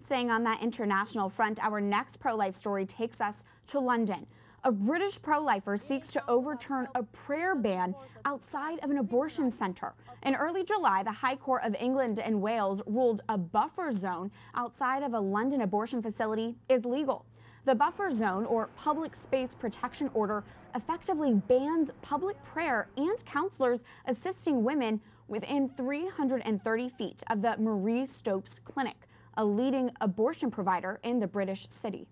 Staying on that international front, our next pro-life story takes us to London. A British pro-lifer seeks to overturn a prayer ban outside of an abortion center. In early July, the High Court of England and Wales ruled a buffer zone outside of a London abortion facility is legal. The buffer zone, or public space protection order, effectively bans public prayer and counselors assisting women within 330 feet of the Marie Stopes Clinic, a leading abortion provider in the British city.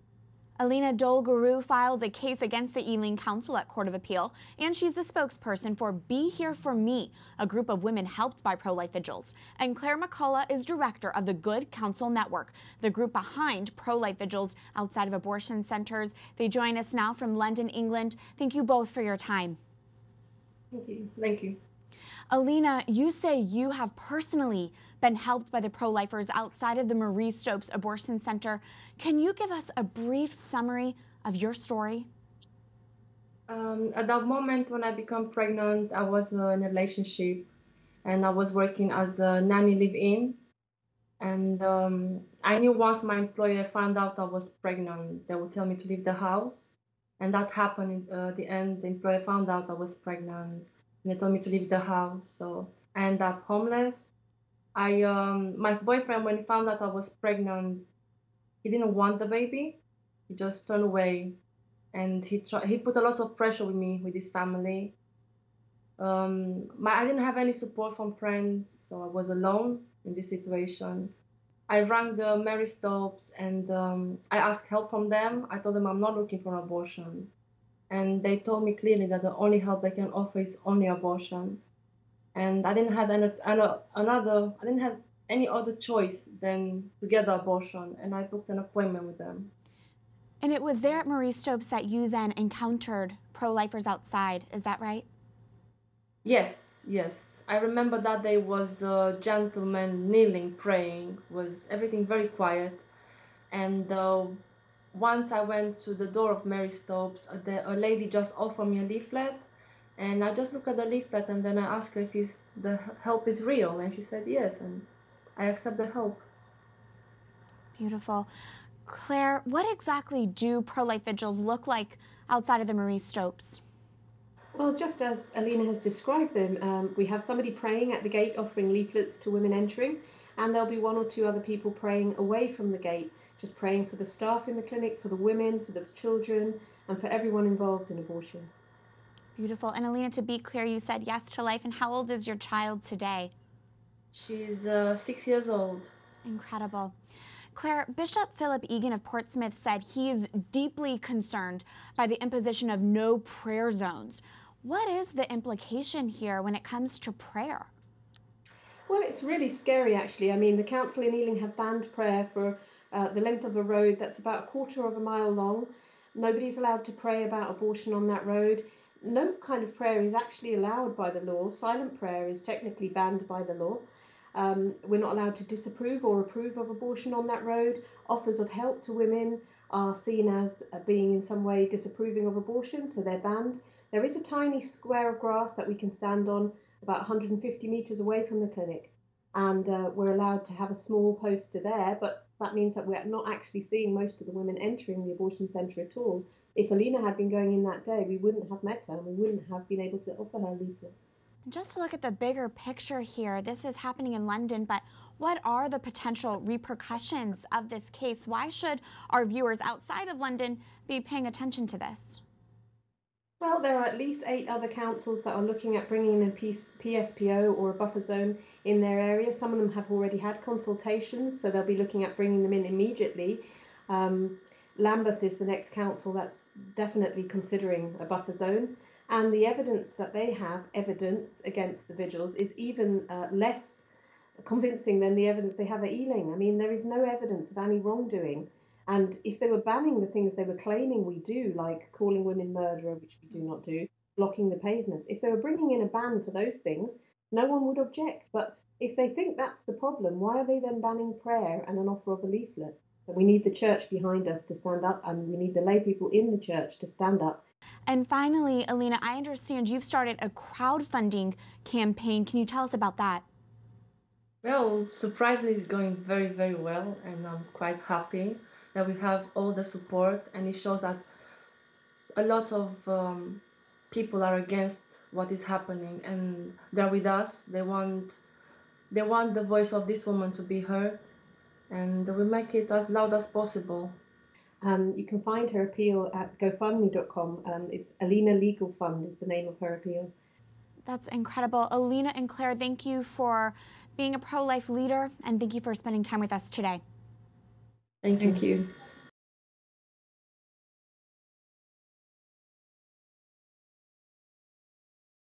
Alina Dolguru filed a case against the Ealing Council at Court of Appeal, and she's the spokesperson for Be Here For Me, a group of women helped by pro-life vigils. And Claire McCullough is director of the Good Counsel Network, the group behind pro-life vigils outside of abortion centers. They join us now from London, England. Thank you both for your time. Thank you. Thank you. Alina, you say you have personally been helped by the pro-lifers outside of the Marie Stopes Abortion Center. Can you give us a brief summary of your story? At that moment when I became pregnant, I was in a relationship and I was working as a nanny live-in. And I knew once my employer found out I was pregnant, they would tell me to leave the house. And that happened at the end. The employer found out I was pregnant. And they told me to leave the house, so I ended up homeless. My boyfriend, when he found out I was pregnant, he didn't want the baby. He just turned away, and he put a lot of pressure with me, with his family. I didn't have any support from friends, so I was alone in this situation. I rang the Mary Stopes and I asked help from them. I told them I'm not looking for an abortion. And they told me clearly that the only help they can offer is only abortion. And I didn't have any other choice than to get the abortion. And I booked an appointment with them. And it was there at Marie Stopes that you then encountered pro-lifers outside, is that right? Yes. I remember that day was a gentleman kneeling, praying, was everything very quiet. And once I went to the door of Mary Stopes, a lady just offered me a leaflet, and I just looked at the leaflet and then I asked her if the help is real, and she said yes, and I accept the help. Beautiful. Claire, what exactly do pro-life vigils look like outside of the Marie Stopes? Well, just as Alina has described them, we have somebody praying at the gate offering leaflets to women entering, and there'll be one or two other people praying away from the gate, just praying for the staff in the clinic, for the women, for the children, and for everyone involved in abortion. Beautiful. And Alina, to be clear, you said yes to life. And how old is your child today? She's 6 years old. Incredible. Claire, Bishop Philip Egan of Portsmouth said he is deeply concerned by the imposition of no prayer zones. What is the implication here when it comes to prayer? Well, it's really scary, actually. I mean, the council in Ealing have banned prayer for the length of a road that's about a quarter of a mile long. Nobody's allowed to pray about abortion on that road. No kind of prayer is actually allowed by the law. Silent prayer is technically banned by the law. We're not allowed to disapprove or approve of abortion on that road. Offers of help to women are seen as being in some way disapproving of abortion, so they're banned. There is a tiny square of grass that we can stand on about 150 meters away from the clinic, and we're allowed to have a small poster there, but that means that we're not actually seeing most of the women entering the abortion centre at all. If Alina had been going in that day, we wouldn't have met her and we wouldn't have been able to offer her a leaflet. Just to look at the bigger picture here, this is happening in London, but what are the potential repercussions of this case? Why should our viewers outside of London be paying attention to this? Well, there are at least 8 other councils that are looking at bringing in a PSPO or a buffer zone in their area. Some of them have already had consultations, so they'll be looking at bringing them in immediately. Lambeth is the next council that's definitely considering a buffer zone. And the evidence that they have, evidence against the vigils, is even less convincing than the evidence they have at Ealing. I mean, there is no evidence of any wrongdoing. And if they were banning the things they were claiming we do, like calling women murderer, which we do not do, blocking the pavements, if they were bringing in a ban for those things, no one would object. But if they think that's the problem, why are they then banning prayer and an offer of a leaflet? So we need the church behind us to stand up, and we need the lay people in the church to stand up. And finally, Alina, I understand you've started a crowdfunding campaign. Can you tell us about that? Well, surprisingly, it's going very, very well, and I'm quite happy that we have all the support, and it shows that a lot of people are against what is happening, and they're with us. They want the voice of this woman to be heard, and we make it as loud as possible. You can find her appeal at gofundme.com. It's Alina Legal Fund is the name of her appeal. That's incredible. Alina and Claire, thank you for being a pro-life leader, and thank you for spending time with us today. Thank you. Thank you.